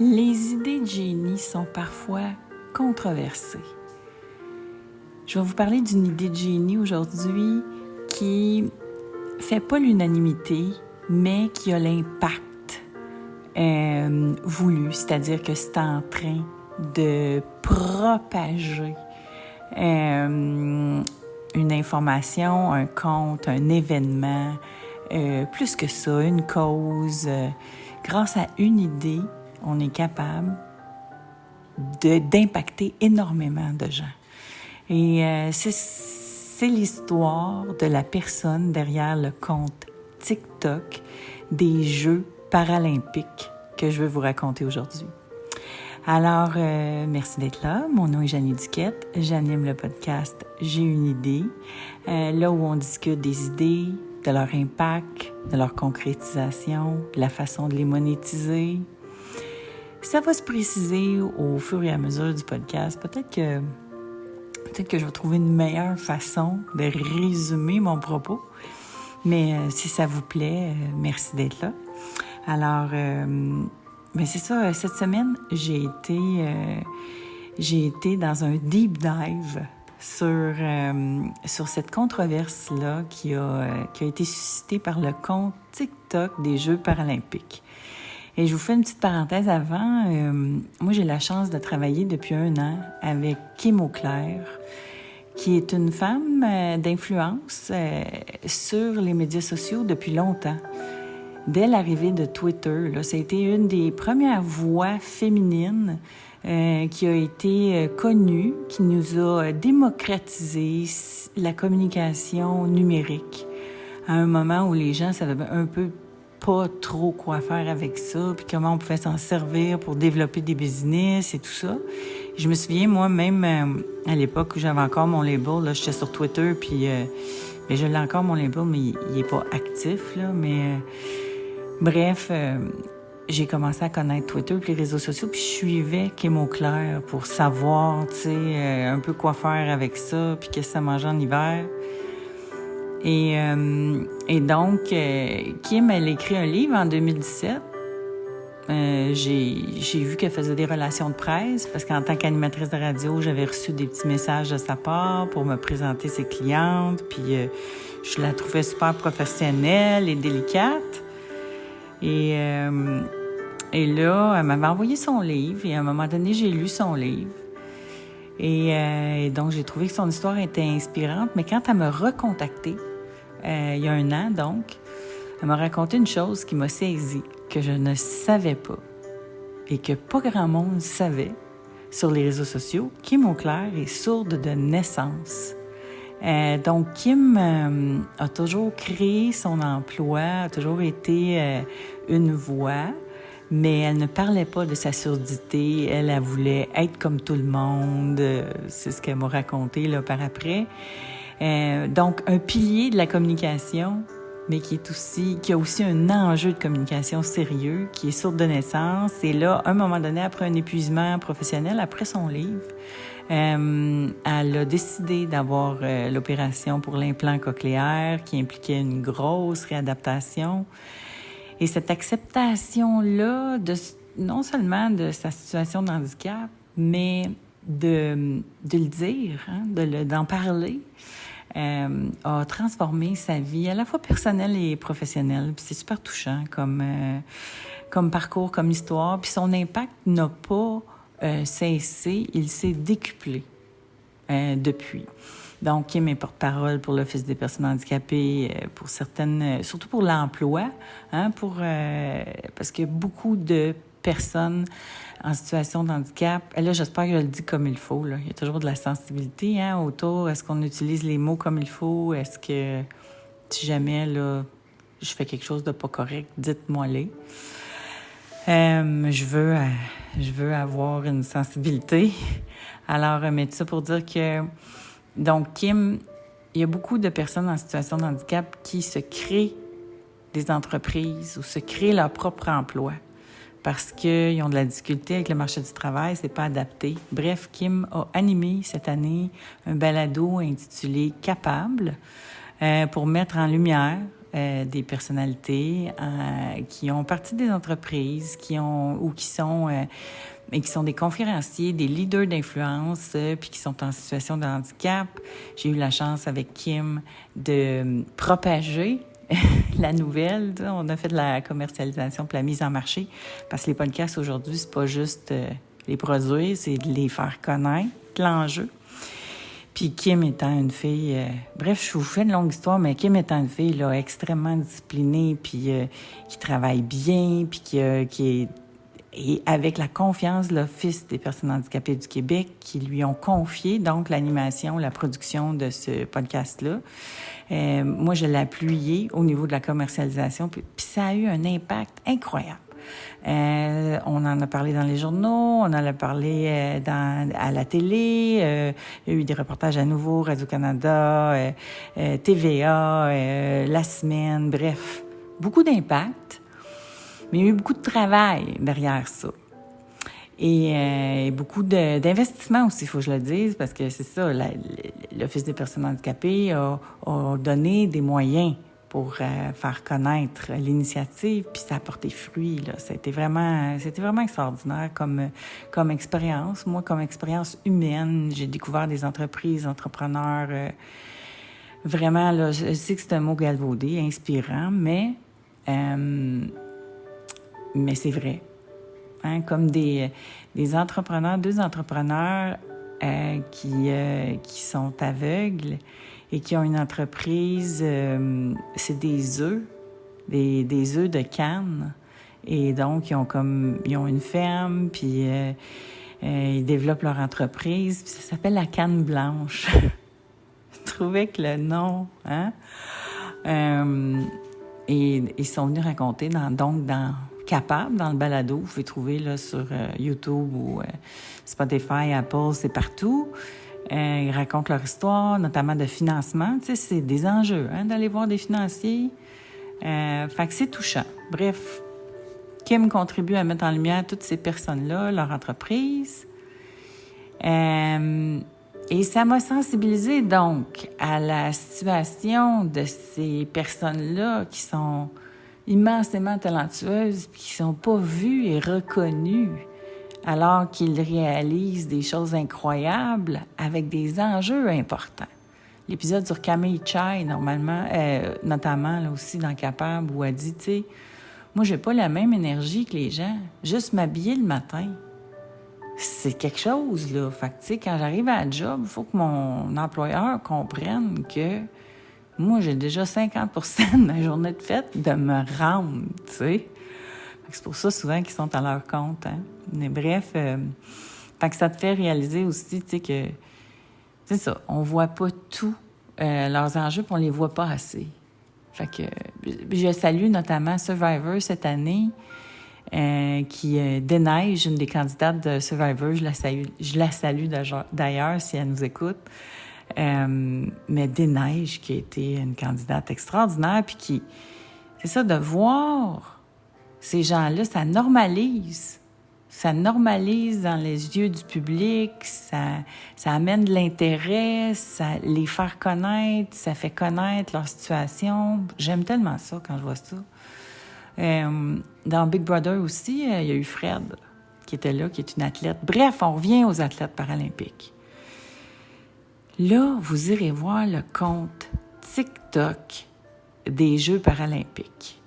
Les idées de génie sont parfois controversées. Je vais vous parler d'une idée de génie aujourd'hui qui fait pas l'unanimité, mais qui a l'impact voulu, c'est-à-dire que c'est en train de propager une information, un conte, un événement, plus que ça, une cause. Grâce à une idée, on est capable d'impacter énormément de gens. Et c'est l'histoire de la personne derrière le compte TikTok des Jeux paralympiques que je veux vous raconter aujourd'hui. Alors, merci d'être là. Mon nom est Jeannie Duquette. J'anime le podcast J'ai une idée, là où on discute des idées, de leur impact, de leur concrétisation, de la façon de les monétiser. Ça va se préciser au fur et à mesure du podcast. Peut-être que je vais trouver une meilleure façon de résumer mon propos. Mais si ça vous plaît, merci d'être là. Alors, c'est ça. Cette semaine, j'ai été dans un deep dive sur cette controverse-là qui a été suscitée par le compte TikTok des Jeux paralympiques. Et je vous fais une petite parenthèse avant. Moi, j'ai la chance de travailler depuis 1 an avec Kim Auclair, qui est une femme d'influence sur les médias sociaux depuis longtemps. Dès l'arrivée de Twitter, là, ça a été une des premières voix féminines qui a été connue, qui nous a démocratisé la communication numérique à un moment où les gens savaient un peu pas trop quoi faire avec ça, puis comment on pouvait s'en servir pour développer des business et tout ça. Je me souviens, moi-même, à l'époque où j'avais encore mon label, là, j'étais sur Twitter, puis je l'ai encore, mon label, mais il est pas actif, là, mais bref, j'ai commencé à connaître Twitter puis les réseaux sociaux, puis je suivais Kim Auclair pour savoir, tu sais, un peu quoi faire avec ça, puis qu'est-ce que ça mangeait en hiver. Et donc, Kim, elle a écrit un livre en 2017. J'ai vu qu'elle faisait des relations de presse parce qu'en tant qu'animatrice de radio, j'avais reçu des petits messages de sa part pour me présenter ses clientes. Puis je la trouvais super professionnelle et délicate. Et là, elle m'avait envoyé son livre et à un moment donné, j'ai lu son livre. Et donc, j'ai trouvé que son histoire était inspirante. Mais quand elle m'a recontactée, il y a 1 an donc, elle m'a raconté une chose qui m'a saisie, que je ne savais pas et que pas grand monde savait sur les réseaux sociaux. Kim Auclair est sourde de naissance. Donc, Kim a toujours créé son emploi, a toujours été une voix, mais elle ne parlait pas de sa surdité. Elle voulait être comme tout le monde. C'est ce qu'elle m'a raconté là, par après. Donc, un pilier de la communication, mais qui a aussi un enjeu de communication sérieux, qui est sourde de naissance. Et là, à un moment donné, après un épuisement professionnel, après son livre, elle a décidé d'avoir l'opération pour l'implant cochléaire qui impliquait une grosse réadaptation. Et cette acceptation-là, non seulement de sa situation de handicap, mais de le dire, d'en parler, a transformé sa vie à la fois personnelle et professionnelle. Puis c'est super touchant comme parcours, comme histoire. Puis son impact n'a pas cessé, il s'est décuplé depuis. Donc, Kim est porte-parole pour l'Office des personnes handicapées, pour certaines, surtout pour l'emploi, parce qu'il y a beaucoup de personnes en situation de handicap. Et là, j'espère que je le dis comme il faut. Là. Il y a toujours de la sensibilité autour. Est-ce qu'on utilise les mots comme il faut? Est-ce que, si jamais là, je fais quelque chose de pas correct, dites-moi-les. Je veux avoir une sensibilité. Alors, mais tout ça pour dire que, donc, Kim, il y a beaucoup de personnes en situation de handicap qui se créent des entreprises ou se créent leur propre emploi parce qu'ils ont de la difficulté avec le marché du travail, c'est pas adapté. Bref, Kim a animé cette année un balado intitulé « Capable » pour mettre en lumière des personnalités qui ont parti des entreprises, qui sont des conférenciers, des leaders d'influence, puis qui sont en situation de handicap. J'ai eu la chance avec Kim de propager la nouvelle. On a fait de la commercialisation pour la mise en marché, parce que les podcasts aujourd'hui, c'est pas juste les produire, c'est de les faire connaître, l'enjeu. Puis Kim étant une fille... bref, je vous fais une longue histoire, mais Kim étant une fille là, extrêmement disciplinée, puis qui travaille bien, puis qui est... Et avec la confiance de l'Office des personnes handicapées du Québec, qui lui ont confié donc l'animation, la production de ce podcast-là. Moi, je l'ai appuyé au niveau de la commercialisation, puis ça a eu un impact incroyable. On en a parlé dans les journaux, on en a parlé à la télé, il y a eu des reportages à nouveau, Radio-Canada, TVA, La Semaine, bref, beaucoup d'impact. Mais il y a eu beaucoup de travail derrière ça. Et beaucoup d'investissement aussi, il faut que je le dise, parce que c'est ça, l'Office des personnes handicapées a donné des moyens pour faire connaître l'initiative, puis ça a porté fruit, là. C'était vraiment extraordinaire comme expérience. Moi, comme expérience humaine, j'ai découvert des entreprises, entrepreneurs, vraiment, là, je sais que c'est un mot galvaudé, inspirant, mais c'est vrai. Hein, comme des entrepreneurs, 2 entrepreneurs qui sont aveugles et qui ont une entreprise, c'est des œufs, des œufs de canne. Et donc, ils ont une ferme, puis ils développent leur entreprise. Puis ça s'appelle la canne blanche. Je trouvais que le nom, hein? Et ils sont venus raconter dans Capable, dans le balado, vous pouvez trouver là, sur YouTube ou Spotify, Apple, c'est partout. Ils racontent leur histoire, notamment de financement. Tu sais, c'est des enjeux, hein, d'aller voir des financiers. Fait que c'est touchant. Bref, Kim contribue à mettre en lumière toutes ces personnes-là, leur entreprise. Et ça m'a sensibilisée, donc, à la situation de ces personnes-là qui sont immensément talentueuses puis qui sont pas vues et reconnues alors qu'ils réalisent des choses incroyables avec des enjeux importants. L'épisode sur Camille Chai, notamment là aussi dans Capable, où elle dit, tu sais, moi, j'ai pas la même énergie que les gens. Juste m'habiller le matin, c'est quelque chose, là. Fait que, tu sais, quand j'arrive à la job, il faut que mon employeur comprenne que moi, j'ai déjà 50% de ma journée de fête de me rendre, tu sais. C'est pour ça, souvent, qu'ils sont à leur compte, hein. Mais bref, fait que ça te fait réaliser aussi, tu sais, que c'est ça, on voit pas tout leurs enjeux, puis on les voit pas assez. Fait que je salue notamment Survivor cette année, qui déneige, une des candidates de Survivor. Je la salue d'ailleurs si elle nous écoute. Mais Déneige, qui a été une candidate extraordinaire, puis qui, c'est ça, de voir ces gens-là, ça normalise dans les yeux du public, ça amène de l'intérêt, ça les faire connaître, ça fait connaître leur situation. J'aime tellement ça quand je vois ça. Dans Big Brother aussi, il y a eu Fred qui était là, qui est une athlète. Bref, on revient aux athlètes paralympiques. Là, vous irez voir le compte TikTok des Jeux paralympiques.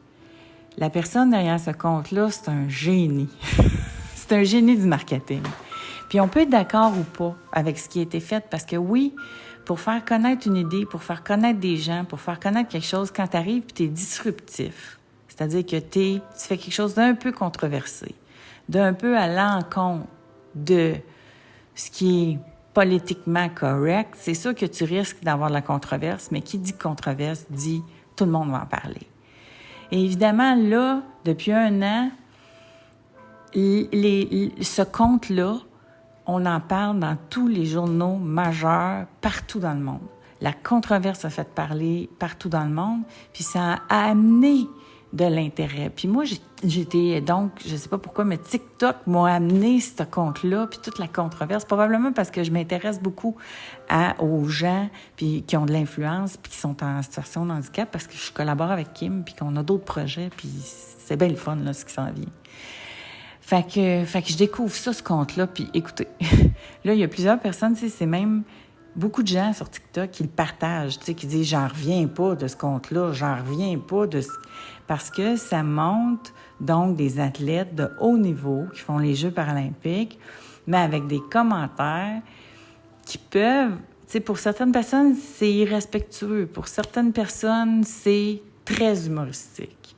La personne derrière ce compte-là, c'est un génie. C'est un génie du marketing. Puis on peut être d'accord ou pas avec ce qui a été fait, parce que oui, pour faire connaître une idée, pour faire connaître des gens, pour faire connaître quelque chose, quand tu arrives et tu es disruptif, c'est-à-dire que tu fais quelque chose d'un peu controversé, d'un peu à l'encontre de ce qui est politiquement correct, c'est sûr que tu risques d'avoir de la controverse, mais qui dit controverse dit tout le monde va en parler. Et évidemment, là, depuis 1 an, ce compte-là, on en parle dans tous les journaux majeurs partout dans le monde. La controverse a fait parler partout dans le monde, puis ça a amené de l'intérêt. Puis moi, j'étais donc, je sais pas pourquoi, mais TikTok m'a amené ce compte-là, puis toute la controverse, probablement parce que je m'intéresse beaucoup aux gens puis qui ont de l'influence, puis qui sont en situation de handicap, parce que je collabore avec Kim, puis qu'on a d'autres projets, puis c'est bien le fun, là, ce qui s'en vient. Fait que je découvre ça, ce compte-là, puis écoutez, là, il y a plusieurs personnes, tu sais, c'est même beaucoup de gens sur TikTok qui le partagent, tu sais, qui disent « j'en reviens pas de ce compte-là, j'en reviens pas de ce... » Parce que ça montre donc des athlètes de haut niveau qui font les Jeux paralympiques, mais avec des commentaires qui peuvent... Tu sais, pour certaines personnes, c'est irrespectueux. Pour certaines personnes, c'est très humoristique.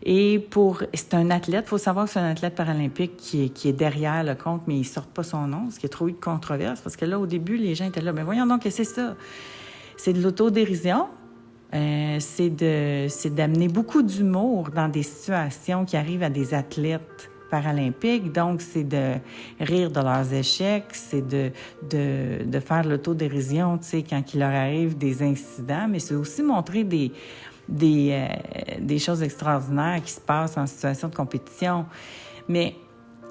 Et c'est un athlète, il faut savoir que c'est un athlète paralympique qui est derrière le compte, mais il ne sort pas son nom, parce qu'il y a trop eu de controverses. Parce que là, au début, les gens étaient là, mais voyons donc, qu'est-ce que c'est ça? C'est de l'autodérision, c'est d'amener beaucoup d'humour dans des situations qui arrivent à des athlètes paralympiques. Donc, c'est de rire de leurs échecs, c'est de faire l'autodérision, tu sais, quand il leur arrive des incidents, mais c'est aussi montrer des choses extraordinaires qui se passent en situation de compétition. Mais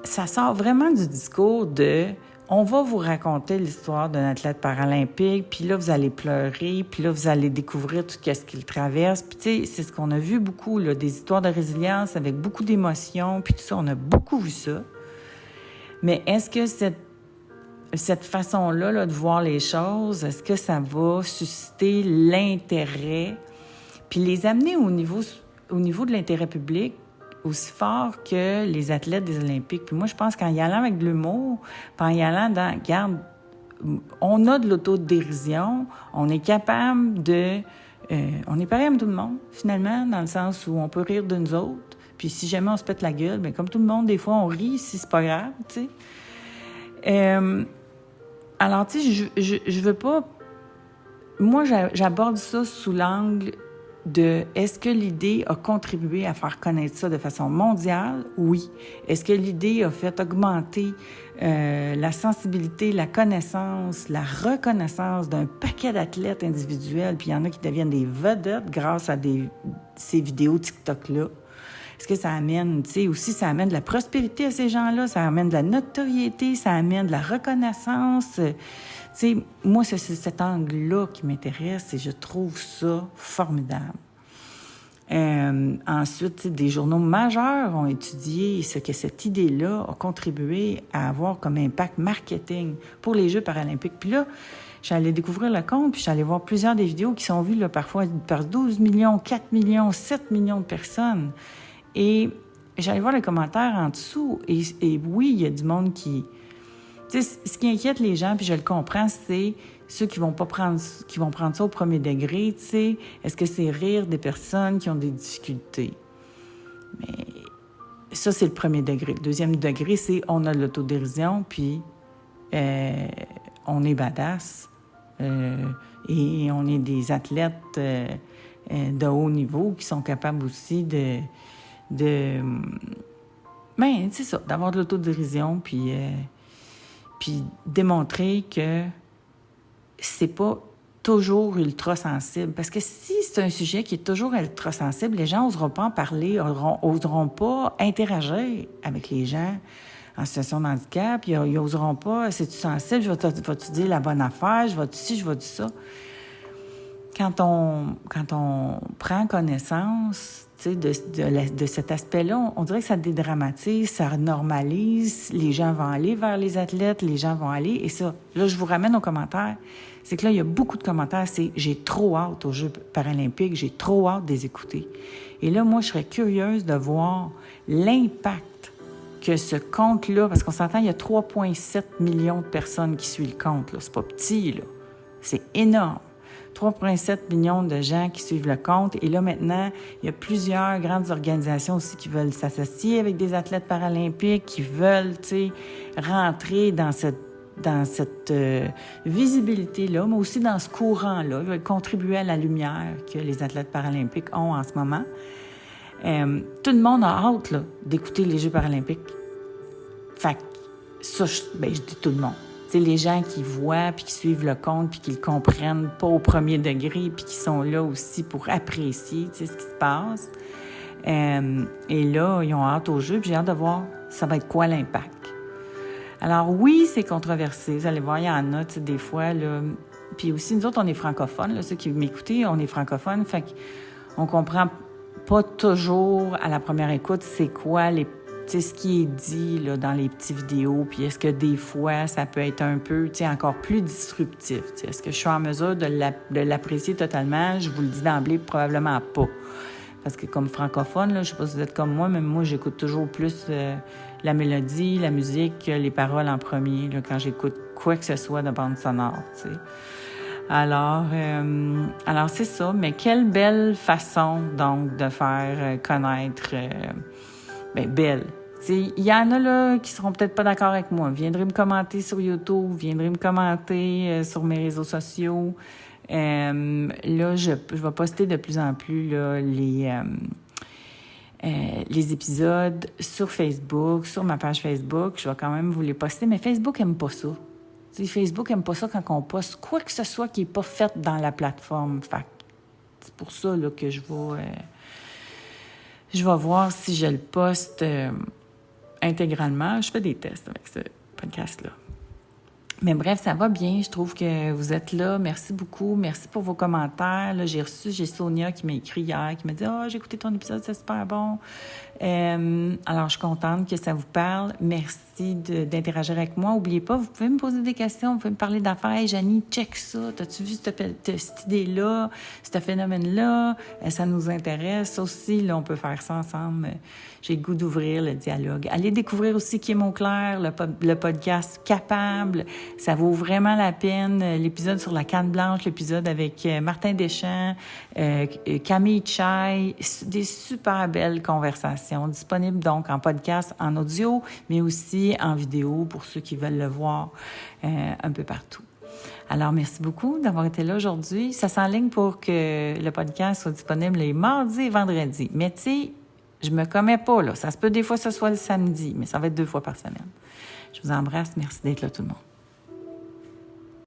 ça sort vraiment du discours de « on va vous raconter l'histoire d'un athlète paralympique, puis là, vous allez pleurer, puis là, vous allez découvrir tout ce qu'il traverse. » Puis tu sais, c'est ce qu'on a vu beaucoup, là, des histoires de résilience avec beaucoup d'émotions, puis tout ça, on a beaucoup vu ça. Mais est-ce que cette façon-là là, de voir les choses, est-ce que ça va susciter l'intérêt puis les amener au niveau de l'intérêt public aussi fort que les athlètes des Olympiques? Puis moi, je pense qu'en y allant avec de l'humour, puis en y allant dans... Regarde, on a de l'autodérision, on est capable de... on est pareil comme tout le monde, finalement, dans le sens où on peut rire de nous autres. Puis si jamais on se pète la gueule, bien, comme tout le monde, des fois, on rit si c'est pas grave, tu sais. Alors, tu sais, je veux pas... Moi, j'aborde ça sous l'angle de est-ce que l'idée a contribué à faire connaître ça de façon mondiale? Oui. Est-ce que l'idée a fait augmenter la sensibilité, la connaissance, la reconnaissance d'un paquet d'athlètes individuels, puis il y en a qui deviennent des vedettes grâce à ces vidéos TikTok-là? Est-ce que ça amène, tu sais, aussi, ça amène de la prospérité à ces gens-là, ça amène de la notoriété, ça amène de la reconnaissance. Tu sais, moi, c'est cet angle-là qui m'intéresse et je trouve ça formidable. Ensuite, des journaux majeurs ont étudié ce que cette idée-là a contribué à avoir comme impact marketing pour les Jeux paralympiques. Puis là, j'allais découvrir le compte, puis j'allais voir plusieurs des vidéos qui sont vues là, parfois par 12 millions, 4 millions, 7 millions de personnes. Et j'allais voir les commentaires en dessous. Et oui, il y a du monde qui... Tu sais, ce qui inquiète les gens, puis je le comprends, c'est ceux qui vont prendre ça au premier degré, tu sais. Est-ce que c'est rire des personnes qui ont des difficultés? Mais ça, c'est le premier degré. Le deuxième degré, c'est on a de l'autodérision, puis on est badass. Et on est des athlètes de haut niveau qui sont capables aussi ben, c'est ça, d'avoir de l'autodérision, puis démontrer que c'est pas toujours ultra sensible. Parce que si c'est un sujet qui est toujours ultra sensible, les gens n'oseront pas en parler, n'oseront pas interagir avec les gens en situation de handicap, ils n'oseront pas, c'est-tu sensible, vas-tu dire la bonne affaire, je vais-tu ci, je vais-tu ça. Quand on prend connaissance de cet aspect-là, on dirait que ça dédramatise, ça normalise, les gens vont aller vers les athlètes, les gens vont aller, et ça, là, je vous ramène aux commentaires, c'est que là, il y a beaucoup de commentaires, c'est « j'ai trop hâte aux Jeux paralympiques, j'ai trop hâte de les écouter ». Et là, moi, je serais curieuse de voir l'impact que ce compte-là, parce qu'on s'entend, il y a 3,7 millions de personnes qui suivent le compte, là, c'est pas petit, là, c'est énorme. 3,7 millions de gens qui suivent le compte. Et là, maintenant, il y a plusieurs grandes organisations aussi qui veulent s'associer avec des athlètes paralympiques, qui veulent, tu sais, rentrer dans cette visibilité-là, mais aussi dans ce courant-là. Ils veulent contribuer à la lumière que les athlètes paralympiques ont en ce moment. Tout le monde a hâte, là, d'écouter les Jeux paralympiques. Fait que ça, je dis tout le monde. C'est les gens qui voient, puis qui suivent le compte, puis qui le comprennent pas au premier degré, puis qui sont là aussi pour apprécier, ce qui se passe. Et là, ils ont hâte au jeu, puis j'ai hâte de voir ça va être quoi l'impact. Alors oui, c'est controversé. Vous allez voir, il y en a, tu sais, des fois, là. Puis aussi, nous autres, on est francophones, là, ceux qui m'écoutent, on est francophones, fait qu'on comprend pas toujours à la première écoute c'est quoi ce qui est dit là, dans les petites vidéos, puis est-ce que des fois, ça peut être un peu, encore plus disruptif. Est-ce que je suis en mesure de l'apprécier totalement? Je vous le dis d'emblée, probablement pas. Parce que comme francophone, là, je sais pas si vous êtes comme moi, mais moi, j'écoute toujours plus la mélodie, la musique, les paroles en premier, là, quand j'écoute quoi que ce soit de bande sonore, tu sais. Alors c'est ça. Mais quelle belle façon, donc, de faire connaître... belle. Il y en a là qui seront peut-être pas d'accord avec moi. Viendrez me commenter sur YouTube, viendrez me commenter sur mes réseaux sociaux. Là, je vais poster de plus en plus là, les épisodes sur Facebook, sur ma page Facebook. Je vais quand même vous les poster, mais Facebook aime pas ça. Facebook aime pas ça quand on poste quoi que ce soit qui n'est pas fait dans la plateforme. Fait c'est pour ça là, que je vais voir si je le poste intégralement. Je fais des tests avec ce podcast-là. Mais bref, ça va bien. Je trouve que vous êtes là. Merci beaucoup. Merci pour vos commentaires. Là, j'ai Sonia qui m'a écrit hier, qui m'a dit « Ah, j'ai écouté ton épisode, c'est super bon. » Alors, je suis contente que ça vous parle. Merci d'interagir avec moi. N'oubliez pas, vous pouvez me poser des questions, vous pouvez me parler d'affaires. Hey, Janie, check ça. T'as-tu vu cette idée-là, ce phénomène-là? Ça nous intéresse. Ça aussi, là, on peut faire ça ensemble. J'ai le goût d'ouvrir le dialogue. Allez découvrir aussi Kim Auclair, le podcast Capable. Ça vaut vraiment la peine. L'épisode sur la canne blanche, l'épisode avec Martin Deschamps, Camille Chai, des super belles conversations disponibles donc en podcast, en audio, mais aussi en vidéo pour ceux qui veulent le voir un peu partout. Alors, merci beaucoup d'avoir été là aujourd'hui. Ça s'enligne pour que le podcast soit disponible les mardis et vendredis. Mais tu sais, je me commets pas, là. Ça se peut des fois que ce soit le samedi, mais ça va être 2 fois par semaine. Je vous embrasse. Merci d'être là, tout le monde.